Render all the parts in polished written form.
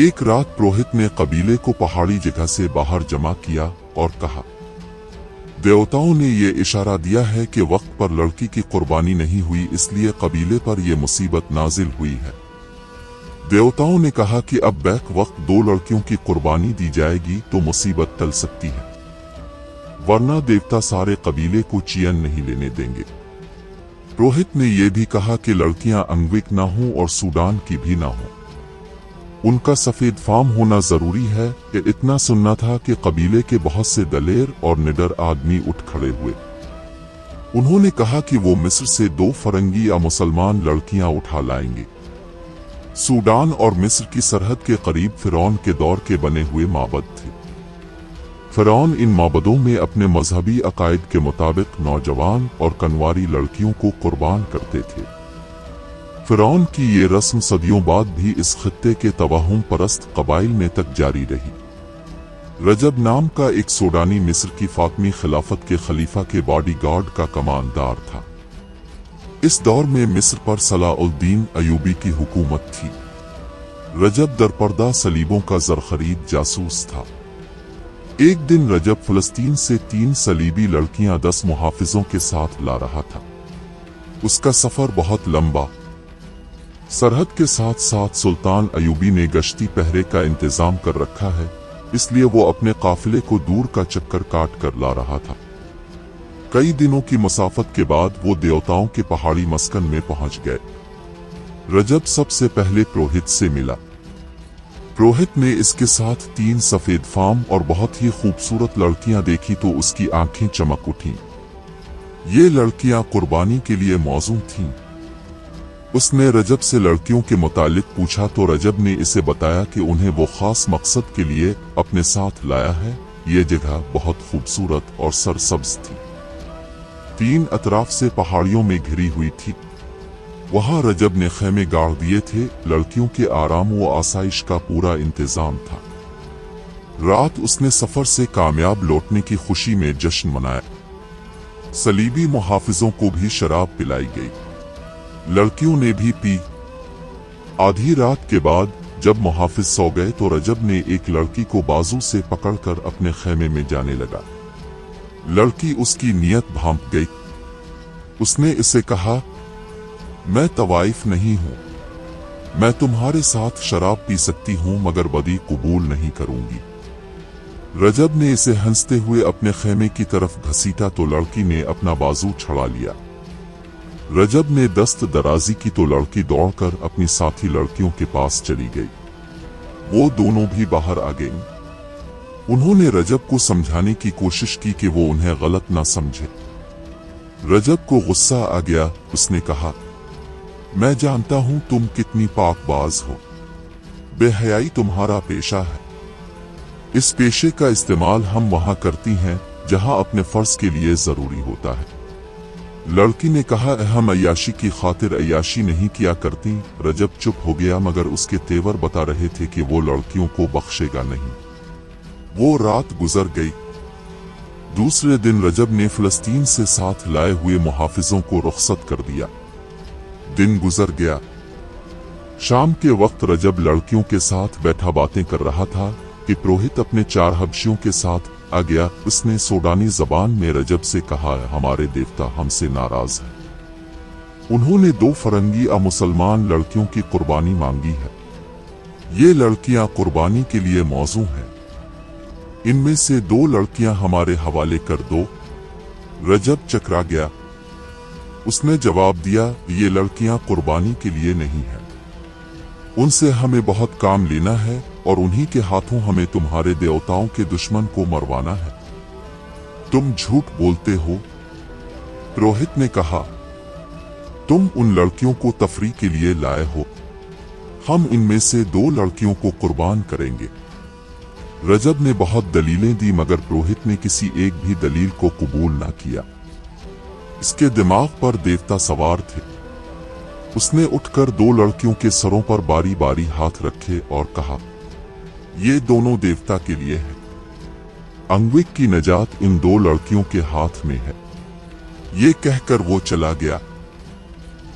एक रात पुरोहित ने कबीले को पहाड़ी जगह से बाहर जमा किया और कहा, देवताओं ने ये इशारा दिया है कि वक्त पर लड़की की कुर्बानी नहीं हुई, इसलिए कबीले पर यह मुसीबत नाजिल हुई है। देवताओं ने कहा कि अब बैक वक्त 2 लड़कियों की कुर्बानी दी जाएगी तो मुसीबत टल सकती है, वरना देवता सारे कबीले को चैन नहीं लेने देंगे। पुरोहित ने यह भी कहा कि लड़कियां अंग्विक ना हों और सूडान की भी ना हों। उनका सफेद फार्म होना जरूरी है कि इतना सुनना था कि कबीले के बहुत से दलेर और निडर आदमी उठ खड़े हुए। उन्होंने कहा कि वो मिस्र से 2 फरंगी या मुसलमान लड़कियां उठा लाएंगे। सूडान और मिस्र की सरहद के करीब फिरौन के दौर के बने हुए माबद थे। फिरौन इन माबदों में अपने मजहबी अकायद के मुताबिक नौजवान और कनवारी लड़कियों को कुर्बान करते थे। फिरौन की ये रस्म सदियों बाद भी इस खित्ते के तवाहुम परस्त कबाइल में तक जारी रही। रजब नाम का एक सूडानी मिस्र की फातमी खिलाफत के खलीफा के बॉडीगार्ड का कमानदार था। इस दौर में मिस्र पर सलाउद्दीन अयूबी की हुकूमत थी। रजब दरपर्दा सलीबों का जरखरीद जासूस था। एक दिन रजब फलस्तीन से 3 सलीबी लड़कियां 10 मुहाफिजों के साथ ला रहा था। उसका सफर बहुत लंबा। सरहद के साथ साथ सुल्तान अयूबी ने गश्ती पहरे का इंतजाम कर रखा है, इसलिए वो अपने काफिले को दूर का चक्कर काट कर ला रहा था। कई दिनों की मुसाफत के बाद वो देवताओं के पहाड़ी मस्कन में पहुंच गए। रजब सबसे पहले पुरोहित से मिला। पुरोहित ने इसके साथ 3 सफेद फार्म और बहुत ही खूबसूरत लड़कियां देखी तो उसकी आंखें चमक उठीं। ये लड़कियां कुर्बानी के लिए मौजूद थीं। उसने रजब से लड़कियों के मुतालिक पूछा तो रजब ने इसे बताया कि उन्हें वो खास मकसद के लिए अपने साथ लाया है। ये जगह बहुत खूबसूरत और सरसब्ज थी। 3 अतराफ से पहाड़ियों में घिरी हुई थी। वहां रजब ने खेमे गाड़ दिए थे। लड़कियों के आराम व आसाइश का पूरा इंतजाम था। रात उसने सफर से कामयाब लौटने की खुशी में जश्न मनाया। सलीबी मुहाफिजों को भी शराब पिलाई गई। लड़कियों ने भी पी। आधी रात के बाद जब मुहाफिज सो गए तो रजब ने एक लड़की को बाजू से पकड़कर अपने खेमे में जाने लगा। लड़की उसकी नियत भांप गई। उसने इसे कहा, मैं तवाइफ नहीं हूं, मैं तुम्हारे साथ शराब पी सकती हूं मगर बदी कबूल नहीं करूंगी। रजब ने इसे हंसते हुए अपने खेमे की तरफ घसीटा तो लड़की ने अपना बाजू छड़ा लिया। रजब ने दस्त दराजी की तो लड़की दौड़कर अपनी साथी लड़कियों के पास चली गई। वो दोनों भी बाहर आ गईं। उन्होंने रजब को समझाने की कोशिश की कि वो उन्हें गलत ना समझे। रजब को गुस्सा आ गया। उसने कहा, मैं जानता हूं तुम कितनी पाकबाज हो। बेहयाई तुम्हारा पेशा है। इस पेशे का इस्तेमाल हम वहां करती हैं जहां अपने फर्ज के लिए जरूरी होता है। लड़की ने कहा, हम अय्याशी की खातिर अय्याशी नहीं किया करती। रजब चुप हो गया मगर उसके तेवर बता रहे थे कि वो लड़कियों को बख्शेगा नहीं। वो रात गुजर गई। दूसरे दिन रजब ने फलस्तीन से साथ लाए हुए मुहाफिजों को रुखसत कर दिया। दिन गुजर गया। शाम के वक्त रजब लड़कियों के साथ बैठा बातें कर रहा था कि पुरोहित अपने 4 हबशियों के साथ आ गया। उसने सोडानी जबान में रजब से कहा, हमारे देवता हमसे नाराज हैं। उन्होंने 2 फरंगी या मुसलमान लड़कियों की कुर्बानी मांगी है। ये लड़कियां कुर्बानी के लिए मौजू हैं। इनमें से 2 लड़कियां हमारे हवाले कर दो। रजब चकरा गया। उसने जवाब दिया, ये लड़कियां कुर्बानी के लिए नहीं हैं। उनसे हमें बहुत काम लेना है और उन्हीं के हाथों हमें तुम्हारे देवताओं के दुश्मन को मरवाना है। तुम झूठ बोलते हो। पुरोहित ने कहा, तुम उन लड़कियों को तफरीह के लिए लाए हो। हम इनमें से 2 लड़कियों को कुर्बान करेंगे। रजब ने बहुत दलीलें दी मगर पुरोहित ने किसी एक भी दलील को कबूल न किया। इसके दिमाग पर देवता सवार थे। उसने उठकर 2 लड़कियों के सरों पर बारी बारी हाथ रखे और कहा, ये दोनों देवता के लिए है। अंग्विक की नजात इन 2 लड़कियों के हाथ में है। ये कहकर वो चला गया।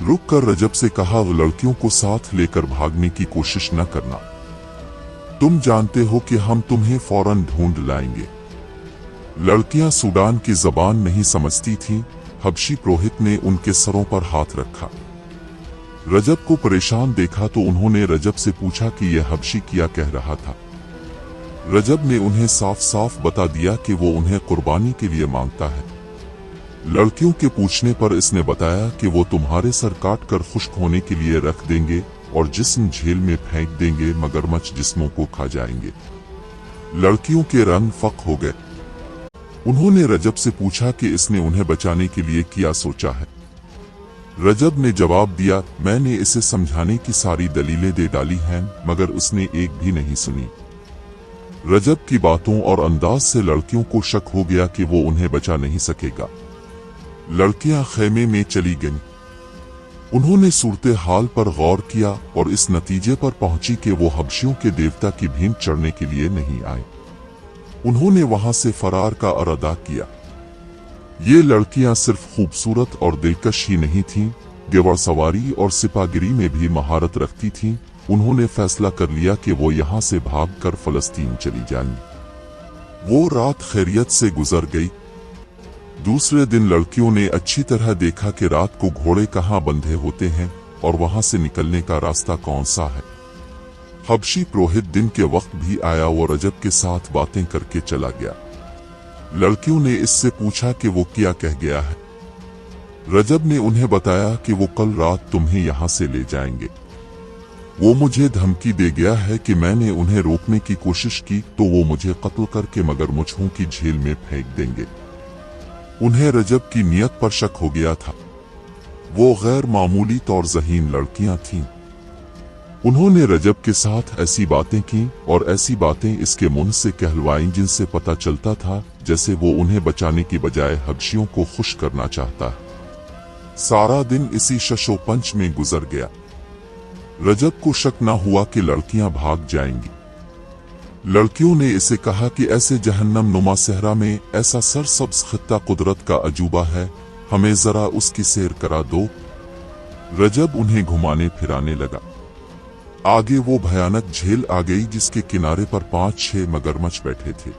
रुक कर रजब से कहा, वो लड़कियों को साथ लेकर भागने की कोशिश न करना। तुम जानते हो कि हम तुम्हें फौरन ढूंढ लाएंगे। लड़कियां सूडान की जबान नहीं समझती थीं। हबशी पुरोहित ने उनके सरों पर हाथ रखा। रजब को परेशान देखा तो उन्होंने रजब से पूछा कि यह हबशी क्या कह रहा था। रजब ने उन्हें साफ साफ बता दिया कि वो उन्हें कुर्बानी के लिए मांगता है। लड़कियों के पूछने पर इसने बताया कि वो तुम्हारे सर काट कर खुश्क होने के लिए रख देंगे और जिस्म झील में फेंक देंगे, मगरमच्छ जिस्मों को खा जाएंगे। लड़कियों के रंग फक हो गए। उन्होंने रजब से पूछा कि इसने उन्हें बचाने के लिए क्या सोचा है। रजब ने जवाब दिया, मैंने इसे समझाने की सारी दलीलें दे डाली हैं, मगर उसने एक भी नहीं सुनी। रजब की बातों और अंदाज से लड़कियों को शक हो गया कि वो उन्हें बचा नहीं सकेगा। लड़कियां खेमे में चली गईं। उन्होंने सूरत हाल पर गौर किया और इस नतीजे पर पहुंची कि वो हबशियों के देवता की भीम चढ़ने के लिए नहीं आए। उन्होंने वहां से फरार का इरादा किया। ये लड़कियां सिर्फ खूबसूरत और दिलकश ही नहीं थीं, गेवर सवारी और सिपागिरी में भी महारत रखती थीं। उन्होंने फैसला कर लिया कि वो यहां से भागकर फलस्तीन चली जाएंगी। वो रात खैरियत से गुजर गई। दूसरे दिन लड़कियों ने अच्छी तरह देखा कि रात को घोड़े कहाँ बंधे होते हैं और वहां से निकलने का रास्ता कौन सा है। हबशी पुरोहित दिन के वक्त भी आया और रजब के साथ बातें करके चला गया। लड़कियों ने इससे पूछा कि वो क्या कह गया है। रजब ने उन्हें बताया कि वो कल रात तुम्हें यहां से ले जाएंगे। वो मुझे धमकी दे गया है कि मैंने उन्हें रोकने की कोशिश की तो वो मुझे कत्ल करके मगरमच्छों की झील में फेंक देंगे। उन्हें रजब की नीयत पर शक हो गया था। वो गैर मामूली तौर ज़हीन लड़कियां थीं। उन्होंने रजब के साथ ऐसी बातें की और ऐसी बातें इसके मुंह से कहलवाईं जिनसे पता चलता था जैसे वो उन्हें बचाने की बजाय हबशियों को खुश करना चाहता है। सारा दिन इसी शशोपंच में गुजर गया। रजब को शक न हुआ कि लड़कियां भाग जाएंगी। लड़कियों ने इसे कहा कि ऐसे जहन्नम नुमा सहरा में ऐसा सरसब्ज खित्ता कुदरत का अजूबा है, हमें जरा उसकी सैर करा दो। रजब उन्हें घुमाने फिराने लगा। आगे वो भयानक झील आ गई जिसके किनारे पर 5-6 मगरमच्छ बैठे थे।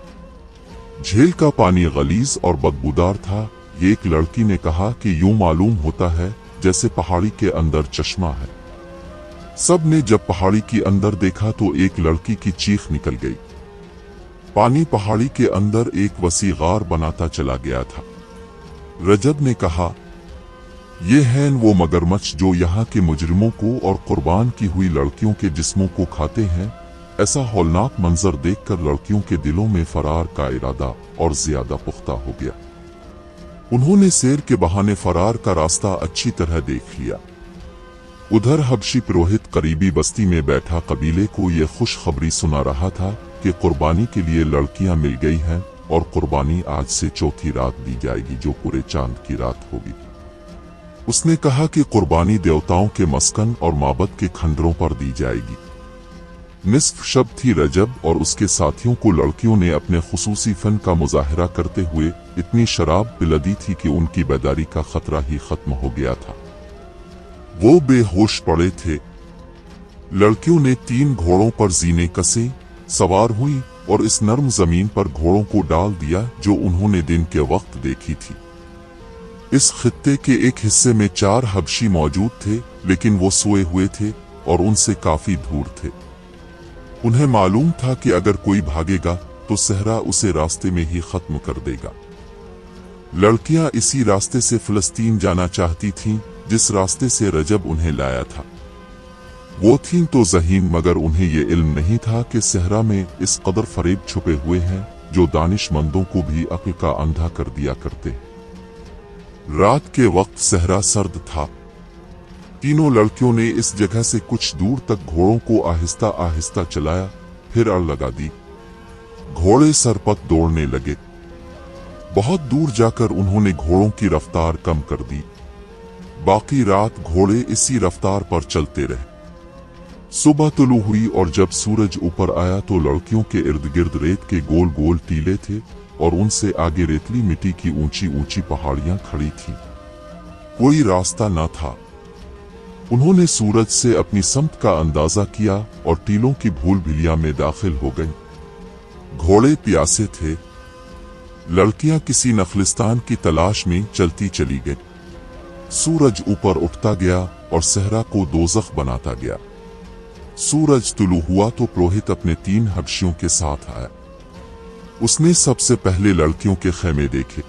झील का पानी गलीज और बदबूदार था। एक लड़की ने कहा कि यूं मालूम होता है जैसे पहाड़ी के अंदर चश्मा है। सब ने जब पहाड़ी के अंदर देखा तो एक लड़की की चीख निकल गई। पानी पहाड़ी के अंदर एक वसी गार बनाता चला गया था। रजब ने कहा, ये हैं वो मगरमच्छ जो यहाँ के मुजरिमों को और कुर्बान की हुई लड़कियों के जिस्मों को खाते हैं। ऐसा हौलनाक मंजर देखकर लड़कियों के दिलों में फरार का इरादा और ज्यादा पुख्ता हो गया। उन्होंने सैर के बहाने फरार का रास्ता अच्छी तरह देख लिया। उधर हबशी पुरोहित करीबी बस्ती में बैठा कबीले को ये खुशखबरी सुना रहा था कि कुर्बानी के लिए लड़कियां मिल गई हैं और कुर्बानी आज से चौथी रात दी जाएगी जो पूरे चांद की रात होगी। उसने कहा कि कुर्बानी देवताओं के मस्कन और माबद के खंडरों पर दी जाएगी। निस्फ शब थी। रजब और उसके साथियों को लड़कियों ने अपने खुसूसी फन का मुजाहिरा करते हुए इतनी शराब पिला दी थी कि उनकी बेदारी का खतरा ही खत्म हो गया था। वो बेहोश पड़े थे। लड़कियों ने 3 घोड़ों पर जीने कसे, सवार हुई और इस नर्म जमीन पर घोड़ों को डाल दिया जो उन्होंने दिन के वक्त देखी थी। इस खित्ते के एक हिस्से में 4 हबशी मौजूद थे, लेकिन वो सोए हुए थे और उनसे काफी दूर थे। उन्हें मालूम था कि अगर कोई भागेगा तो सहरा उसे रास्ते में ही खत्म कर देगा। लड़कियां इसी रास्ते से फिलिस्तीन जाना चाहती थीं जिस रास्ते से रजब उन्हें लाया था। वो थीं तो ज़हीन, मगर उन्हें ये इल्म नहीं था कि सहरा में इस कदर फरेब छुपे हुए हैं जो दानिशमंदों को भी अक्ल का अंधा कर दिया करते। रात के वक्त सहरा सर्द था। तीनों लड़कियों ने इस जगह से कुछ दूर तक घोड़ों को आहिस्ता आहिस्ता चलाया, फिर अड़ लगा दी। घोड़े सरपट दौड़ने लगे। बहुत दूर जाकर उन्होंने घोड़ों की रफ्तार कम कर दी। बाकी रात घोड़े इसी रफ्तार पर चलते रहे। सुबह तुलू हुई और जब सूरज ऊपर आया तो लड़कियों के इर्द गिर्द रेत के गोल गोल टीले थे और उनसे आगे रेतली मिट्टी की ऊंची ऊंची पहाड़ियां खड़ी थीं। कोई रास्ता न था। उन्होंने सूरज से अपनी समत का अंदाजा किया और टीलों की भूल भिलिया में दाखिल हो गई। घोड़े प्यासे थे। लड़कियां किसी नखलिस्तान की तलाश में चलती चली गई। सूरज ऊपर उठता गया और सहरा को दोज़ख बनाता गया। सूरज तुलू हुआ तो पुरोहित अपने 3 हबशियों के साथ आया। उसने सबसे पहले लड़कियों के खेमे देखे।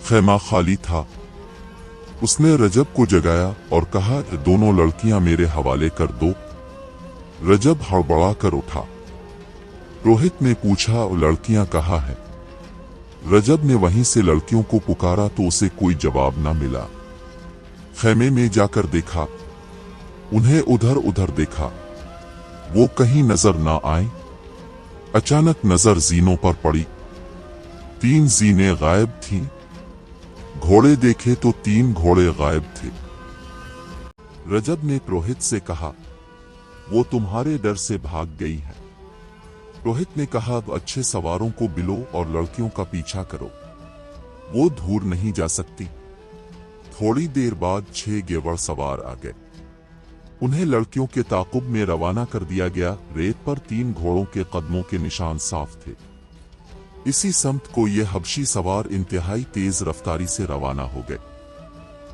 खेमा खाली था। उसने रजब को जगाया और कहा, दोनों लड़कियां मेरे हवाले कर दो। रजब हड़बड़ा कर उठा। पुरोहित ने पूछा, लड़कियां कहाँ हैं? रजब ने वहीं से लड़कियों को पुकारा तो उसे कोई जवाब न मिला। खेमे में जाकर देखा, उन्हें उधर उधर देखा, वो कहीं नजर ना आए। अचानक नजर जीनों पर पड़ी। 3 जीनें गायब थीं। घोड़े देखे तो 3 घोड़े गायब थे। रजब ने पुरोहित से कहा, वो तुम्हारे डर से भाग गई है। पुरोहित ने कहा, अच्छे सवारों को बिलो और लड़कियों का पीछा करो, वो दूर नहीं जा सकती। थोड़ी देर बाद 6 गेवड़ सवार आ गए। उन्हें लड़कियों के ताकुब में रवाना कर दिया गया। रेत पर 3 घोड़ों के कदमों के निशान साफ थे। इसी समत को ये हबशी सवार इंतहाई तेज रफ्तारी से रवाना हो गए।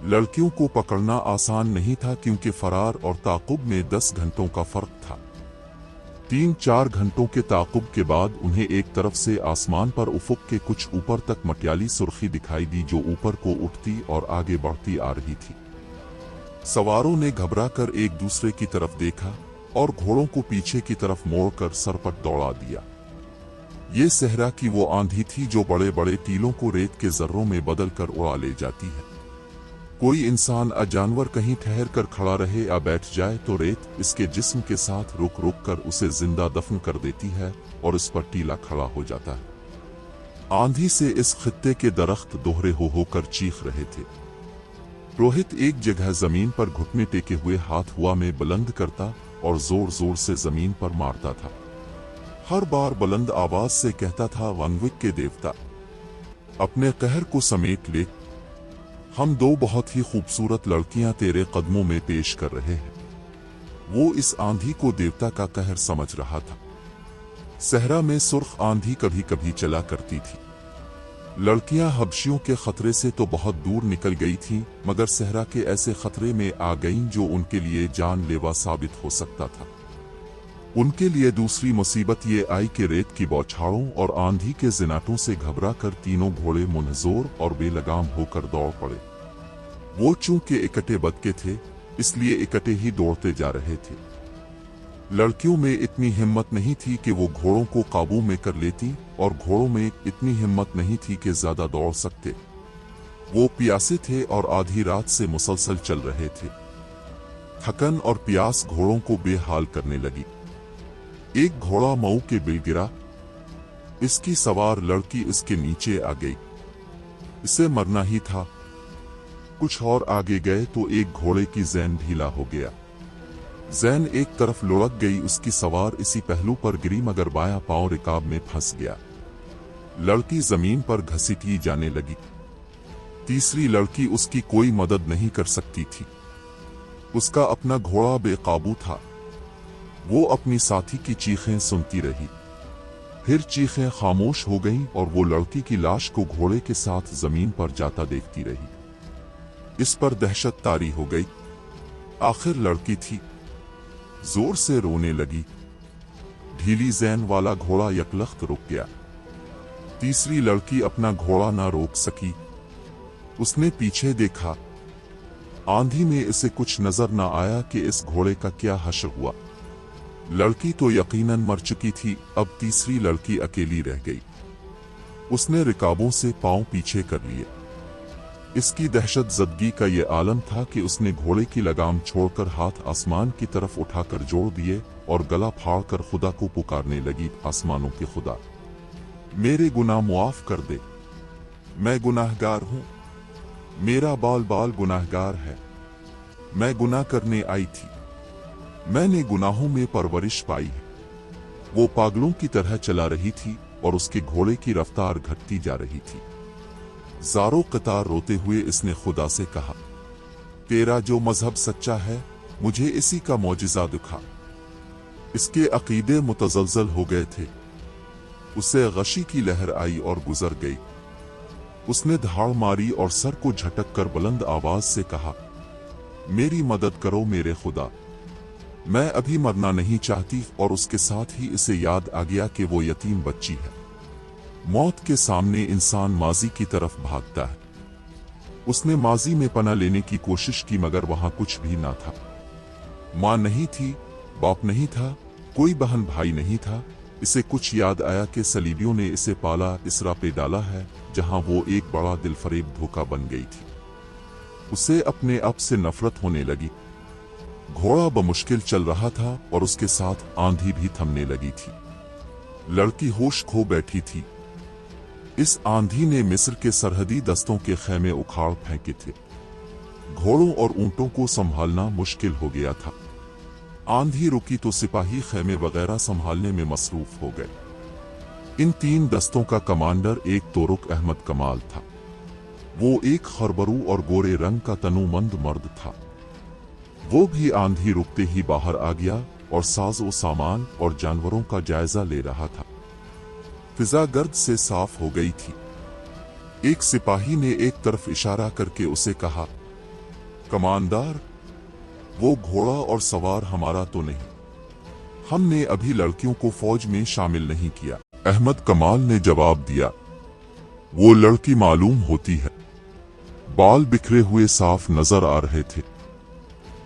लड़कियों को पकड़ना आसान नहीं था क्योंकि फरार और ताकुब में 10 घंटों का फर्क था। 3-4 घंटों के ताकुब के बाद उन्हें एक तरफ से आसमान पर उफुक के कुछ ऊपर तक मटियाली सुर्खी दिखाई दी जो ऊपर को उठती और आगे बढ़ती आ रही थी। सवारों ने घबराकर एक दूसरे की तरफ देखा और घोड़ों को पीछे की तरफ मोड़कर सरपट दौड़ा दिया। ये सहरा की वो आंधी थी जो बड़े बड़े टीलों को रेत के जर्रों में बदल कर उड़ा ले जाती है। कोई इंसान या जानवर कहीं ठहर कर खड़ा रहे या बैठ जाए तो रेत इसके जिस्म के साथ रुक रुक कर उसे जिंदा दफन कर देती है और इस पर टीला खड़ा हो जाता है। आंधी से इस खित्ते के दरख्त दोहरे हो होकर चीख रहे थे। पुरोहित एक जगह जमीन पर घुटने टेके हुए हाथ हुआ में बुलंद करता और जोर जोर से जमीन पर मारता था। हर बार बुलंद आवाज से कहता था, वनविक के देवता, अपने कहर को समेट ले। हम 2 बहुत ही खूबसूरत लड़कियां तेरे कदमों में पेश कर रहे हैं। वो इस आंधी को देवता का कहर समझ रहा था। सहरा में सुर्ख आंधी कभी कभी चला करती थी। लड़कियां हबशियों के खतरे से तो बहुत दूर निकल गई थीं, मगर सहरा के ऐसे खतरे में आ गईं जो उनके लिए जानलेवा साबित हो सकता था। उनके लिए दूसरी मुसीबत ये आई कि रेत की बौछारों और आंधी के जिनाटों से घबरा कर तीनों घोड़े मुनहजोर और बेलगाम होकर दौड़ पड़े। वो चूंकि इकट्ठे बदके थे इसलिए इकट्ठे ही दौड़ते जा रहे थे। लड़कियों में इतनी हिम्मत नहीं थी कि वो घोड़ों को काबू में कर लेती और घोड़ों में इतनी हिम्मत नहीं थी कि ज्यादा दौड़ सकते। वो प्यासे थे और आधी रात से मुसलसल चल रहे थे। थकन और प्यास घोड़ों को बेहाल करने लगी। एक घोड़ा मऊ के बिल गिरा। इसकी सवार लड़की इसके नीचे आ गई। इसे मरना ही था। कुछ और आगे गए तो एक घोड़े की जैन ढीला हो गया। जैन एक तरफ लुढ़क गई। उसकी सवार इसी पहलू पर गिरी मगर बायां पांव रिकाब में फंस गया। लड़की जमीन पर घसीटी जाने लगी। तीसरी लड़की उसकी कोई मदद नहीं कर सकती थी। उसका अपना घोड़ा बेकाबू था। वो अपनी साथी की चीखें सुनती रही। फिर चीखें खामोश हो गईं और वो लड़की की लाश को घोड़े के साथ जमीन पर जाता देखती रही। इस पर दहशत तारी हो गई। आखिर लड़की थी। जोर से रोने लगी। ढीली जैन वाला घोड़ा यकलख्त रुक गया। तीसरी लड़की अपना घोड़ा ना रोक सकी। उसने पीछे देखा। आंधी में इसे कुछ नजर न आया कि इस घोड़े का क्या हश्र हुआ। लड़की तो यकीनन मर चुकी थी। अब तीसरी लड़की अकेली रह गई। उसने रिकाबों से पांव पीछे कर लिए। इसकी दहशत ज़दगी का ये आलम था कि उसने घोड़े की लगाम छोड़कर हाथ आसमान की तरफ उठाकर जोड़ दिए और गला फाड़कर खुदा को पुकारने लगी, आसमानों के खुदा, मेरे गुनाह मुआफ कर दे। मैं गुनाहगार हूं। मेरा बाल बाल गुनाहगार है। मैं गुनाह करने आई थी। मैंने गुनाहों में परवरिश पाई है। वो पागलों की तरह चला रही थी और उसके घोड़े की रफ्तार घटती जा रही थी। ज़ारो कतार रोते हुए इसने खुदा से कहा, तेरा जो मजहब सच्चा है, मुझे इसी का मौजिज़ा दिखा। इसके अकीदे मुतज़लज़ल हो गए थे। उसे गशी की लहर आई और गुजर गई। उसने धाड़ मारी और सर को झटक कर बुलंद आवाज से कहा, मेरी मदद करो मेरे खुदा, मैं अभी मरना नहीं चाहती। और उसके साथ ही इसे याद आ गया कि वो यतीम बच्ची है। मौत के सामने इंसान माजी की तरफ भागता है। उसने माजी में पनाह लेने की कोशिश की मगर वहां कुछ भी ना था। मां नहीं थी, बाप नहीं था, कोई बहन भाई नहीं था। इसे कुछ याद आया कि सलीबियों ने इसे पाला इसरा पे डाला है, जहां वो एक बड़ा दिलफरेब धोखा बन गई थी। उसे अपने आप से नफरत होने लगी। घोड़ा बमुश्किल चल रहा था और उसके साथ आंधी भी थमने लगी थी। लड़की होश खो बैठी थी। इस आंधी ने मिस्र के सरहदी दस्तों के खैमे उखाड़ फेंके थे। घोड़ों और ऊंटों को संभालना मुश्किल हो गया था। आंधी रुकी तो सिपाही खैमे वगैरह संभालने में मसरूफ हो गए। इन 3 दस्तों का कमांडर एक तोरुक अहमद कमाल था। वो एक खरबरू और गोरे रंग का तनुमंद मर्द था। वो भी आंधी रुकते ही बाहर आ गया और साजो सामान और जानवरों का जायजा ले रहा था। फिजा गर्द से साफ हो गई थी। एक सिपाही ने एक तरफ इशारा करके उसे कहा, कमांडर, वो घोड़ा और सवार हमारा तो नहीं। हमने अभी लड़कियों को फौज में शामिल नहीं किया। अहमद कमाल ने जवाब दिया, वो लड़की मालूम होती है। बाल बिखरे हुए साफ नजर आ रहे थे।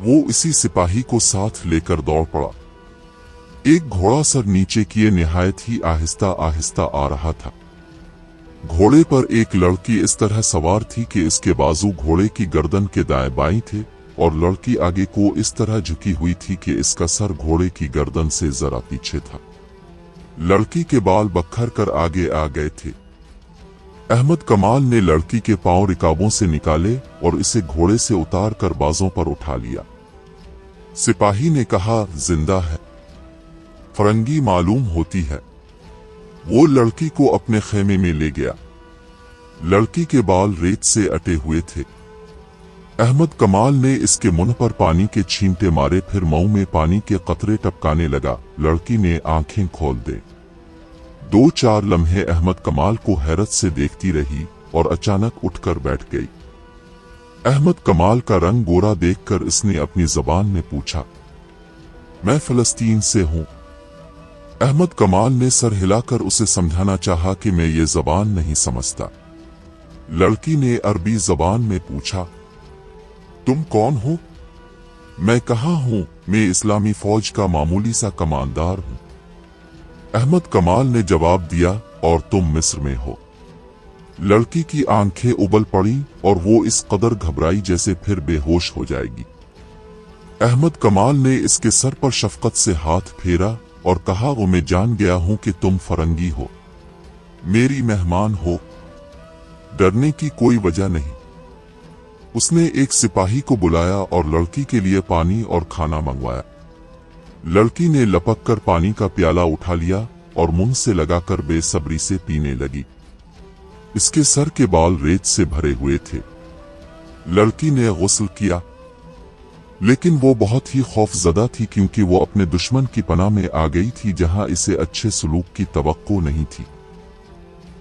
वो इसी सिपाही को साथ लेकर दौड़ पड़ा। एक घोड़ा सर नीचे किए निहायत ही आहिस्ता आहिस्ता आ रहा था। घोड़े पर एक लड़की इस तरह सवार थी कि इसके बाजू घोड़े की गर्दन के दाएं बाएं थे और लड़की आगे को इस तरह झुकी हुई थी कि इसका सर घोड़े की गर्दन से जरा पीछे था। लड़की के बाल बखर कर आगे आ गए थे। अहमद कमाल ने लड़की के पांव रिकाबों से निकाले और इसे घोड़े से उतार कर बाजों पर उठा लिया। सिपाही ने कहा, जिंदा है, फरंगी मालूम होती है। वो लड़की को अपने खेमे में ले गया। लड़की के बाल रेत से अटे हुए थे। अहमद कमाल ने इसके मुंह पर पानी के छींटे मारे, फिर मुंह में पानी के कतरे टपकाने लगा। लड़की ने आंखें खोल दे। 2-4 लम्हे अहमद कमाल को हैरत से देखती रही और अचानक उठकर बैठ गई। अहमद कमाल का रंग गोरा देखकर इसने अपनी जबान में पूछा, मैं फलस्तीन से हूं। अहमद कमाल ने सर हिलाकर उसे समझाना चाहा कि मैं ये जबान नहीं समझता। लड़की ने अरबी जबान में पूछा, तुम कौन हो? मैं कहाँ हूं? मैं इस्लामी फौज का मामूली सा कमांडर हूं। अहमद कमाल ने जवाब दिया, और तुम मिस्र में हो। लड़की की आंखें उबल पड़ी और वो इस कदर घबराई जैसे फिर बेहोश हो जाएगी। अहमद कमाल ने इसके सर पर शफकत से हाथ फेरा और कहा, वो मैं जान गया हूं कि तुम फरंगी हो, मेरी मेहमान हो, डरने की कोई वजह नहीं। उसने एक सिपाही को बुलाया और लड़की के लिए पानी और खाना मंगवाया। लड़की ने लपक कर पानी का प्याला उठा लिया और मुंह से लगाकर बेसब्री से पीने लगी। इसके सर के बाल रेत से भरे हुए थे। लड़की ने गुस्ल किया, लेकिन वो बहुत ही खौफजदा थी क्योंकि वो अपने दुश्मन की पनाह में आ गई थी जहां इसे अच्छे सलूक की तवक्को नहीं थी।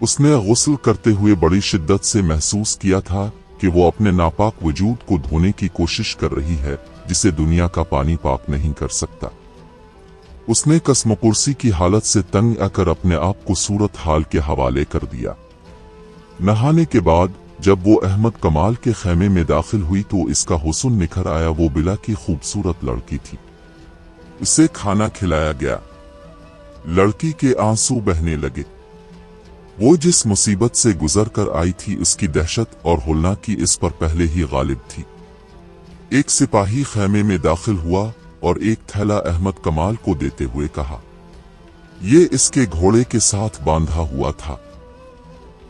उसने गुस्ल करते हुए बड़ी शिद्दत से महसूस किया था कि वो अपने नापाक वजूद को धोने की कोशिश कर रही है, जिसे दुनिया का पानी पाक नहीं कर सकता। उसने कसमकुर्सी की हालत से तंग आकर अपने आप को सूरत हाल के हवाले कर दिया। नहाने के बाद जब वो अहमद कमाल के खेमे में दाखिल हुई तो इसका हुस्न निखर आया। वो बिला की खूबसूरत लड़की थी। उसे खाना खिलाया गया। लड़की के आंसू बहने लगे। वो जिस मुसीबत से गुजर कर आई थी उसकी दहशत और होलनाकी इस पर पहले ही गालिब थी। एक सिपाही खेमे में दाखिल हुआ और एक थैला अहमद कमाल को देते हुए कहा, ये इसके घोड़े के साथ बांधा हुआ था।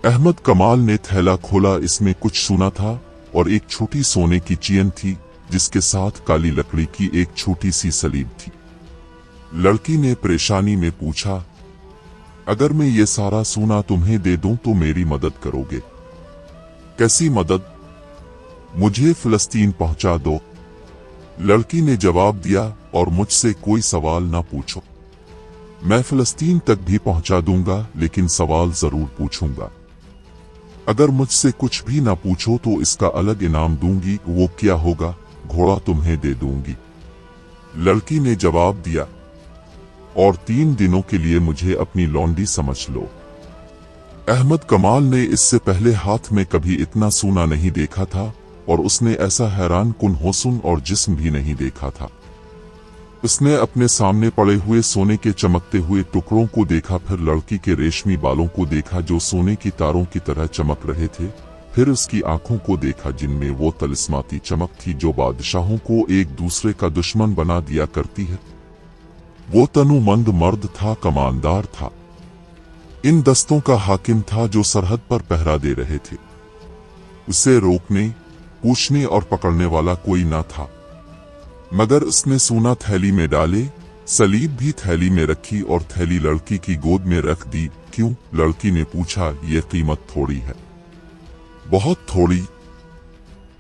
अहमद कमाल ने थैला खोला। इसमें कुछ सोना था और एक छोटी सोने की चेन थी जिसके साथ काली लकड़ी की एक छोटी सी सलीब थी। लड़की ने परेशानी में पूछा, अगर मैं ये सारा सोना तुम्हें दे दूं तो मेरी मदद करोगे? कैसी मदद? मुझे फिलिस्तीन पहुंचा दो। लड़की ने जवाब दिया, और मुझसे कोई सवाल ना पूछो। मैं फिलिस्तीन तक भी पहुंचा दूंगा, लेकिन सवाल जरूर पूछूंगा। अगर मुझसे कुछ भी ना पूछो तो इसका अलग इनाम दूंगी। वो क्या होगा? घोड़ा तुम्हें दे दूंगी। लड़की ने जवाब दिया, और 3 दिनों के लिए मुझे अपनी लौंडी समझ लो। अहमद कमाल ने इससे पहले हाथ में कभी इतना सोना नहीं देखा था, और उसने ऐसा हैरान कुन हुस्न और जिस्म भी नहीं देखा था। उसने अपने सामने पड़े हुए सोने के चमकते हुए टुकड़ों को देखा, फिर लड़की के रेशमी बालों को देखा जो सोने की तारों की तरह चमक रहे थे, फिर उसकी आंखों को देखा जिनमें वो तलिस्माती चमक थी जो बादशाहों को एक दूसरे का दुश्मन बना दिया करती है। वो तनुमंद मर्द था, कमानदार था, इन दस्तों का हाकिम था जो सरहद पर पहरा दे रहे थे। उसे रोकने, पूछने और पकड़ने वाला कोई ना था। मगर उसने सोना थैली में डाले, सलीब भी थैली में रखी और थैली लड़की की गोद में रख दी। क्यों? लड़की ने पूछा। ये कीमत थोड़ी है, बहुत थोड़ी।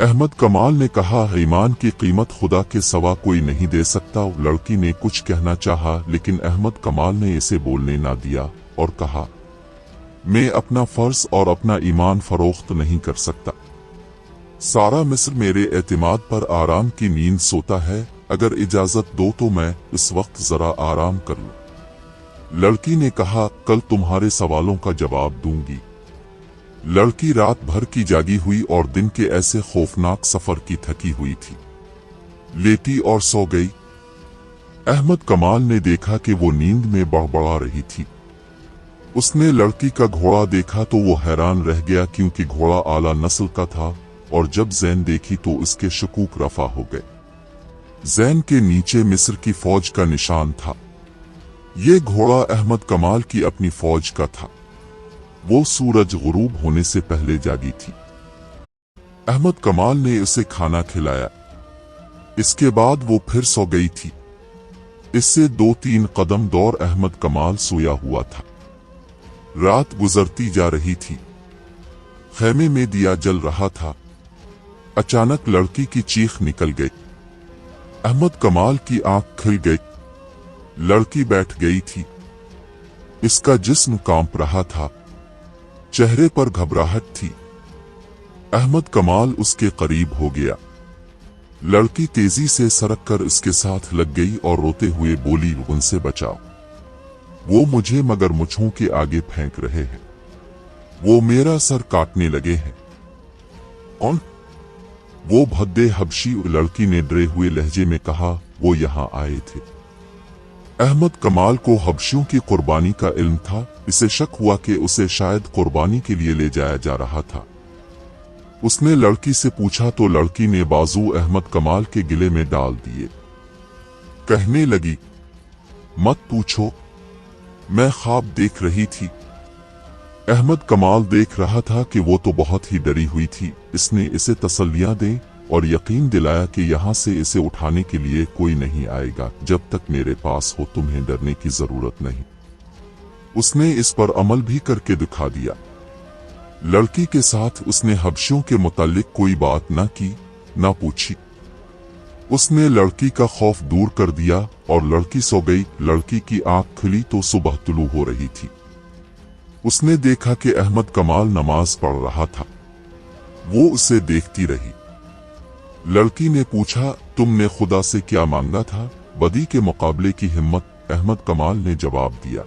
अहमद कमाल ने कहा, ईमान की कीमत खुदा के सिवा कोई नहीं दे सकता। लड़की ने कुछ कहना चाहा, लेकिन अहमद कमाल ने इसे बोलने ना दिया और कहा, मैं अपना फर्ज और अपना ईमान फरोख्त नहीं कर सकता। सारा मिस्र मेरे एतमाद पर आराम की नींद सोता है। अगर इजाजत दो तो मैं इस वक्त जरा आराम कर लूं। लड़की ने कहा, कल तुम्हारे सवालों का जवाब दूंगी। लड़की रात भर की जागी हुई और दिन के ऐसे खौफनाक सफर की थकी हुई थी। लेटी और सो गई। अहमद कमाल ने देखा कि वो नींद में बड़बड़ा रही थी। उसने लड़की का घोड़ा देखा तो वो हैरान रह गया, क्योंकि घोड़ा आला नस्ल का था, और जब ज़ैन देखी तो इसके शकूक रफा हो गए। ज़ैन के नीचे मिस्र की फौज का निशान था। ये घोड़ा अहमद कमाल की अपनी फौज का था। वो सूरज गुरूब होने से पहले जागी थी। अहमद कमाल ने उसे खाना खिलाया। इसके बाद वो फिर सो गई थी। इससे 2-3 कदम दूर अहमद कमाल सोया हुआ था। रात गुजरती जा रही थी। खेमे में दिया जल रहा था। अचानक लड़की की चीख निकल गई। अहमद कमाल की आंख खुल गई। लड़की बैठ गई थी। इसका जिस्म कांप रहा था। चेहरे पर घबराहट थी। अहमद कमाल उसके करीब हो गया। लड़की तेजी से सरक कर इसके साथ लग गई और रोते हुए बोली, उनसे बचाओ। वो मुझे मगरमच्छों के आगे फेंक रहे हैं। वो मेरा सर काटने लगे हैं। कौन? वो भद्दे हबशी। लड़की ने डरे हुए लहजे में कहा, वो यहां आए थे। अहमद कमाल को हबशियों की कुर्बानी का इल्म था। इसे शक हुआ कि उसे शायद कुर्बानी के लिए ले जाया जा रहा था। उसने लड़की से पूछा तो लड़की ने बाजू अहमद कमाल के गिले में डाल दिए। कहने लगी, मत पूछो, मैं ख्वाब देख रही थी। अहमद कमाल देख रहा था कि वो तो बहुत ही डरी हुई थी। इसने इसे तसल्लियां दी और यकीन दिलाया कि यहाँ से इसे उठाने के लिए कोई नहीं आएगा। जब तक मेरे पास हो तुम्हें डरने की जरूरत नहीं। उसने इस पर अमल भी करके दिखा दिया। लड़की के साथ उसने हबशियों के मुतालिक कोई बात ना की, ना पूछी। उसने लड़की का खौफ दूर कर दिया और लड़की सो गई। लड़की की आंख खुली तो सुबह तुलू हो रही थी। उसने देखा कि अहमद कमाल नमाज पढ़ रहा था। वो उसे देखती रही। लड़की ने पूछा, तुमने खुदा से क्या मांगा था? बदी के मुकाबले की हिम्मत। अहमद कमाल ने जवाब दिया,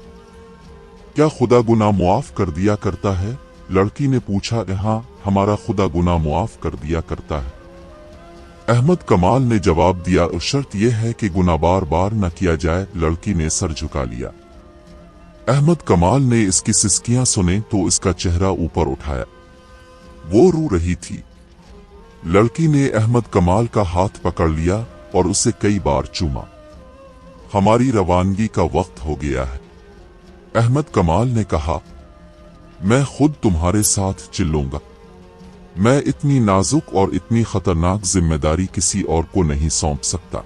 क्या खुदा गुनाह मुआफ कर दिया करता है? लड़की ने पूछा, हाँ, हमारा खुदा गुनाह मुआफ कर दिया करता है। अहमद कमाल ने जवाब दिया, शर्त यह है कि गुनाह बार बार न किया जाए। लड़की ने सर झुका लिया। अहमद कमाल ने इसकी सिसकियां सुने तो इसका चेहरा ऊपर उठाया। वो रो रही थी। लड़की ने अहमद कमाल का हाथ पकड़ लिया और उसे कई बार चूमा। हमारी रवानगी का वक्त हो गया है। अहमद कमाल ने कहा, मैं खुद तुम्हारे साथ चलूंगा। मैं इतनी नाजुक और इतनी खतरनाक जिम्मेदारी किसी और को नहीं सौंप सकता।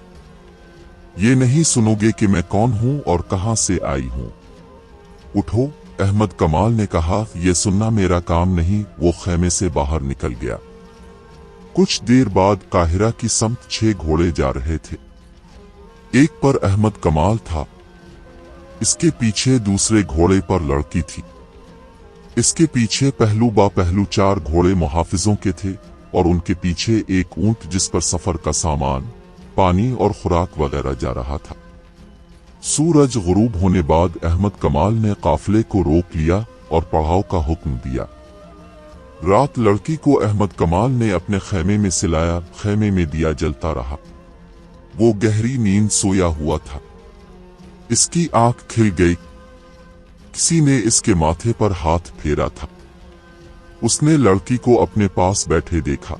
ये नहीं सुनोगे कि मैं कौन हूं और कहां से आई हूं। उठो, अहमद कमाल ने कहा, यह सुनना मेरा काम नहीं। वो खेमे से बाहर निकल गया। कुछ देर बाद काहिरा की समत 6 घोड़े जा रहे थे। एक पर अहमद कमाल था, इसके पीछे दूसरे घोड़े पर लड़की थी, इसके पीछे पहलू बा पहलू 4 घोड़े मुहाफिजों के थे और उनके पीछे एक ऊंट जिस पर सफर का सामान, पानी और खुराक वगैरह जा रहा था। सूरज गुरूब होने बाद अहमद कमाल ने काफिले को रोक लिया और पड़ाव का हुक्म दिया। रात लड़की को अहमद कमाल ने अपने खेमे में सिलाया। खेमे में दिया जलता रहा। वो गहरी नींद सोया हुआ था। इसकी आंख खिल गई। किसी ने इसके माथे पर हाथ फेरा था। उसने लड़की को अपने पास बैठे देखा।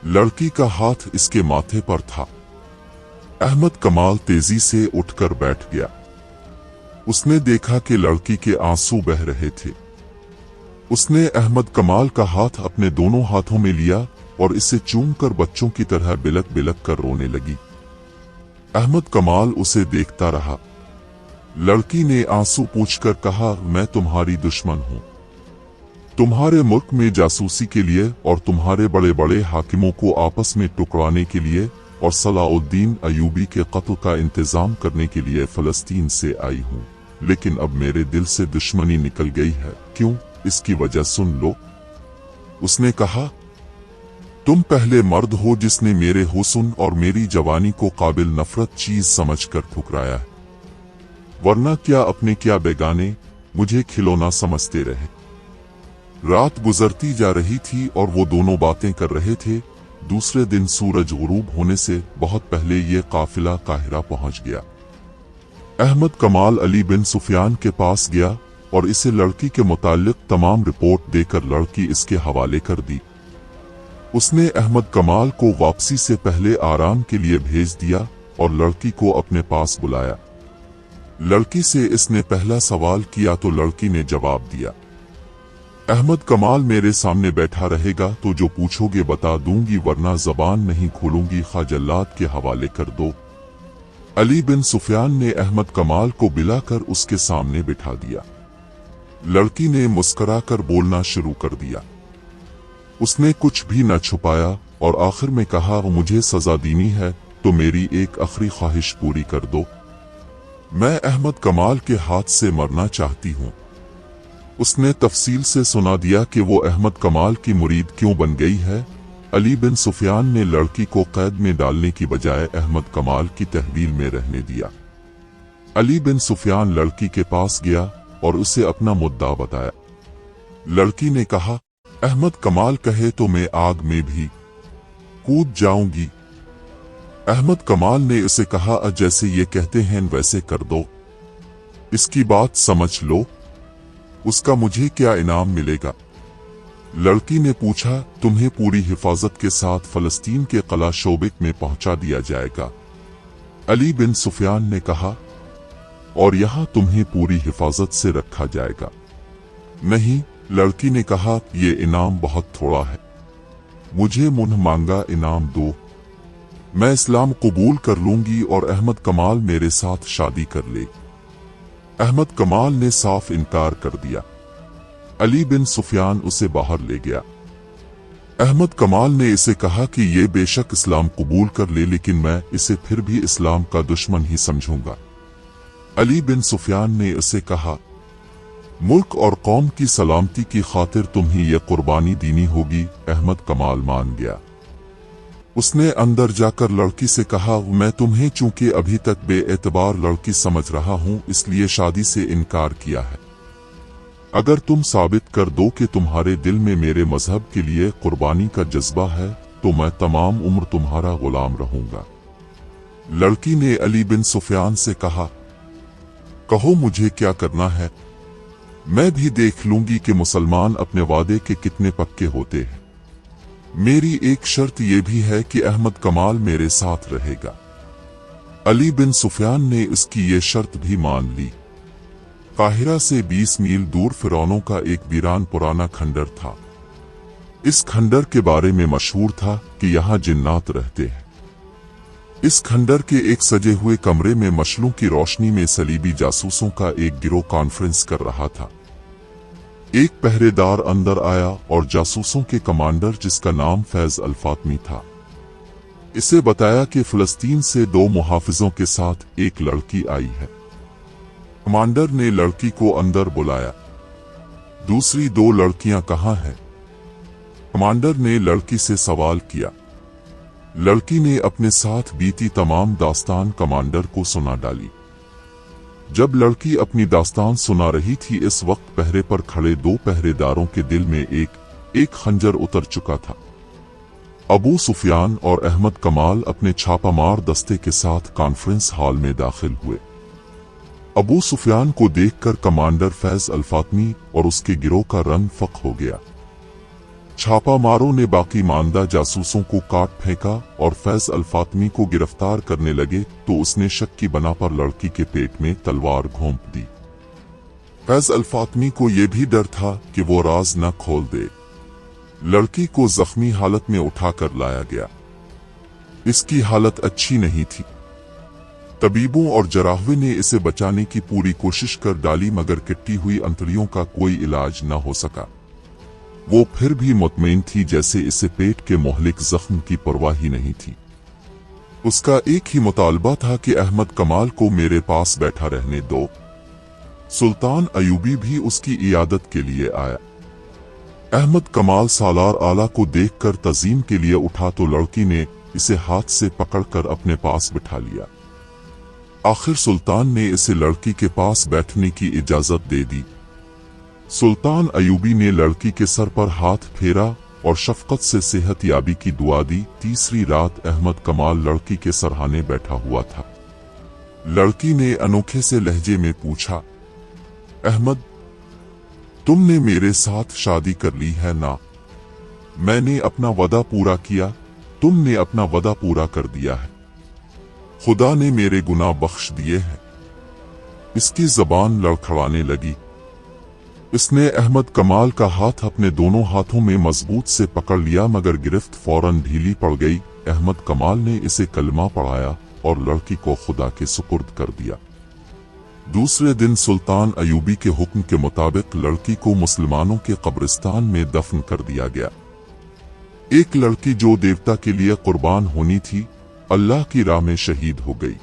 लड़की का हाथ इसके माथे पर था। अहमद कमाल तेजी से उठकर बैठ गया। उसने देखा कि लड़की के आंसू बह रहे थे। उसने अहमद कमाल का हाथ अपने दोनों हाथों में लिया और इसे चूमकर बच्चों की तरह बिलक बिलक कर रोने लगी। अहमद कमाल उसे देखता रहा। लड़की ने आंसू पोंछकर कहा, मैं तुम्हारी दुश्मन हूं। तुम्हारे मुल्क में जासूसी के लिए और तुम्हारे बड़े बड़े हाकिमों को आपस में टुकराने के लिए और सलाउद्दीन अयूबी के कत्ल का इंतजाम करने के लिए फलस्तीन से आई हूं, लेकिन अब मेरे दिल से दुश्मनी निकल गई है। क्यों? इसकी वजह सुन लो। उसने कहा, तुम पहले मर्द हो जिसने मेरे हुस्न और मेरी जवानी को काबिल नफरत चीज समझकर ठुकराया है, वरना क्या अपने क्या बेगाने मुझे खिलौना समझते रहे। रात गुजरती जा रही थी और वो दोनों बातें कर रहे थे। दूसरे दिन सूरज गुरूब होने से बहुत पहले ये काफिला काहिरा पहुंच गया। अहमद कमाल अली बिन सुफियान के पास गया और इसे लड़की के मुताल्लिक तमाम रिपोर्ट देकर लड़की इसके हवाले कर दी। उसने अहमद कमाल को वापसी से पहले आराम के लिए भेज दिया और लड़की को अपने पास बुलाया। लड़की से इसने पहला सवाल किया तो लड़की ने जवाब दिया, अहमद कमाल मेरे सामने बैठा रहेगा तो जो पूछोगे बता दूंगी, वरना जबान नहीं खोलूंगी, खा जल्लाद के हवाले कर दो। अली बिन सुफियान ने अहमद कमाल को बिलाकर उसके सामने बिठा दिया। लड़की ने मुस्कुराकर बोलना शुरू कर दिया। उसने कुछ भी न छुपाया और आखिर में कहा, मुझे सजा देनी है तो मेरी एक आखिरी ख्वाहिश पूरी कर दो। मैं अहमद कमाल के हाथ से मरना चाहती हूँ। उसने तफसील से सुना दिया कि वो अहमद कमाल की मुरीद क्यों बन गई है। अली बिन सुफियान ने लड़की को कैद में डालने की बजाय अहमद कमाल की तहवील में रहने दिया। अली बिन सुफियान लड़की के पास गया और उसे अपना मुद्दा बताया। लड़की ने कहा, अहमद कमाल कहे तो मैं आग में भी कूद जाऊंगी। अहमद कमाल ने उसे कहा, जैसे ये कहते हैं वैसे कर दो। इसकी बात समझ लो, उसका मुझे क्या इनाम मिलेगा। लड़की ने पूछा, तुम्हें पूरी हिफाजत के साथ फलस्तीन के कला शोबिक में पहुंचा दिया जाएगा। अली बिन सुफियान ने कहा, और यहां तुम्हें पूरी हिफाजत से रखा जाएगा। नहीं, लड़की ने कहा, ये इनाम बहुत थोड़ा है, मुझे मुंह मांगा इनाम दो। मैं इस्लाम कबूल कर लूंगी और अहमद कमाल मेरे साथ शादी कर ले। अहमद कमाल ने साफ इनकार कर दिया। अली बिन सुफियान उसे बाहर ले गया। अहमद कमाल ने इसे कहा कि ये बेशक इस्लाम कबूल कर ले, लेकिन मैं इसे फिर भी इस्लाम का दुश्मन ही समझूंगा। अली बिन सुफियान ने उसे कहा, मुल्क और कौम की सलामती की खातिर तुम्हें यह कुर्बानी देनी होगी। अहमद कमाल मान गया। उसने अंदर जाकर लड़की से कहा, मैं तुम्हें चूंकि अभी तक बेएतबार लड़की समझ रहा हूं, इसलिए शादी से इनकार किया है। अगर तुम साबित कर दो कि तुम्हारे दिल में मेरे मजहब के लिए कुर्बानी का जज्बा है तो मैं तमाम उम्र तुम्हारा गुलाम रहूंगा। लड़की ने अली बिन सुफियान से कहा, कहो मुझे क्या करना है, मैं भी देख लूंगी कि मुसलमान अपने वादे के कितने पक्के होते हैं। मेरी एक शर्त यह भी है कि अहमद कमाल मेरे साथ रहेगा। अली बिन सुफियान ने उसकी ये शर्त भी मान ली। काहिरा से 20 मील दूर फिरौनों का एक वीरान पुराना खंडर था। इस खंडर के बारे में मशहूर था कि यहाँ जिन्नात रहते हैं। इस खंडर के एक सजे हुए कमरे में मशलों की रोशनी में सलीबी जासूसों का एक गिरोह कॉन्फ्रेंस कर रहा था। एक पहरेदार अंदर आया और जासूसों के कमांडर, जिसका नाम फैज अल फातमी था, इसे बताया कि फिलिस्तीन से 2 मुहाफिजों के साथ एक लड़की आई है। कमांडर ने लड़की को अंदर बुलाया। दूसरी 2 लड़कियां कहाँ हैं? कमांडर ने लड़की से सवाल किया। लड़की ने अपने साथ बीती तमाम दास्तान कमांडर को सुना डाली। जब लड़की अपनी दास्तान सुना रही थी, इस वक्त पहरे पर खड़े 2 पहरेदारों के दिल में एक खंजर उतर चुका था। अबू सुफियान और अहमद कमाल अपने छापामार दस्ते के साथ कॉन्फ्रेंस हॉल में दाखिल हुए। अबू सुफियान को देखकर कमांडर फैज अल फातमी और उसके गिरोह का रंग फक हो गया। छापामारों ने बाकी मानदा जासूसों को काट फेंका और फैज अल फातमी को गिरफ्तार करने लगे तो उसने शक की बना पर लड़की के पेट में तलवार घोंप दी। फैज अल फातमी को यह भी डर था कि वो राज न खोल दे। लड़की को जख्मी हालत में उठाकर लाया गया। इसकी हालत अच्छी नहीं थी। तबीबों और जराहवे ने इसे बचाने की पूरी कोशिश कर डाली, मगर कटी हुई अंतड़ियों का कोई इलाज न हो सका। वो फिर भी मुतमईन थी, जैसे इसे पेट के मोहलिक जख्म की परवाह ही नहीं थी। उसका एक ही मुतालबा था कि अहमद कमाल को मेरे पास बैठा रहने दो। सुल्तान अयूबी भी उसकी इयादत के लिए आया। अहमद कमाल सालार आला को देखकर तज़ीम के लिए उठा तो लड़की ने इसे हाथ से पकड़कर अपने पास बिठा लिया। आखिर सुल्तान ने इसे लड़की के पास बैठने की इजाजत दे दी। सुल्तान अयूबी ने लड़की के सर पर हाथ फेरा और शफकत से सेहत याबी की दुआ दी। तीसरी रात अहमद कमाल लड़की के सरहाने बैठा हुआ था। लड़की ने अनोखे से लहजे में पूछा, अहमद, तुमने मेरे साथ शादी कर ली है ना? मैंने अपना वदा पूरा किया, तुमने अपना वदा पूरा कर दिया है। खुदा ने मेरे गुनाह बख्श दिए हैं। इसकी जबान लड़खड़ाने लगी। इसने अहमद कमाल का हाथ अपने दोनों हाथों में मजबूत से पकड़ लिया, मगर गिरफ्त फौरन ढीली पड़ गई। अहमद कमाल ने इसे कलमा पढ़ाया और लड़की को खुदा के सुपुर्द कर दिया। दूसरे दिन सुल्तान अयूबी के हुक्म के मुताबिक लड़की को मुसलमानों के कब्रिस्तान में दफन कर दिया गया। एक लड़की जो देवता के लिए कुर्बान होनी थी, अल्लाह की राह में शहीद हो गई।